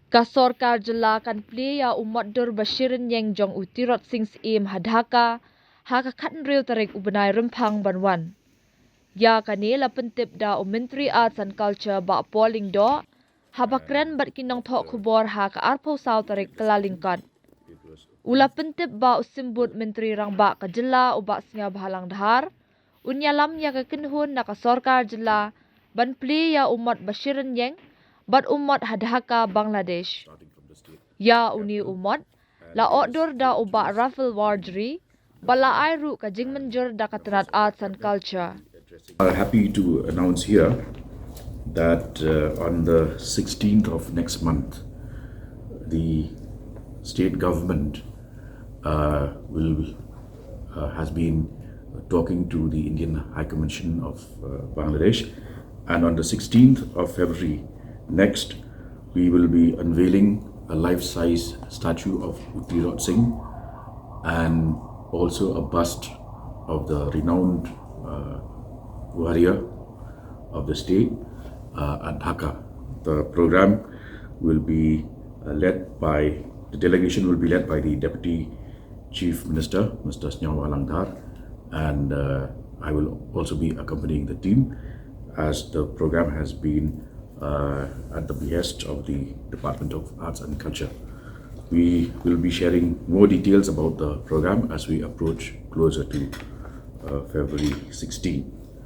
Ka Sorkar Jala kan pleya motdur Bashirin Yang Jong u Tirot Sing Syiem Dhaka ha ka khatn rew tarik ubenai rempang banwan. Ya kanela pentip da Ministry Arts and Culture ba polling do ha bakren bat kinong thok khubor ha ka arpo saw tarik kelalingkan. Ula pentip ba usimbut Menteri Rang ba ka jela u ba singa bahalang dhar. Unyalam ya ka kinhun na ka Sorkar Jala ban pleya umat Bashirin Yang bat umat Dhaka Bangladesh. Ya uni umat la order da uba Raffle Wardry bala airu ka jingmenjur da katanat arts and culture. Are happy to announce here that on the 16th of next month, the state government has been talking to the Indian High Commission of Bangladesh, and on the 16th of February next, we will be unveiling a life-size statue of Tirot Singh and also a bust of the renowned warrior of the state at Dhaka. The program will be the delegation will be led by the Deputy Chief Minister, Mr. Snyawa Langdar, and I will also be accompanying the team as the program has been at the behest of the Department of Arts and Culture. We will be sharing more details about the program as we approach closer to February 16.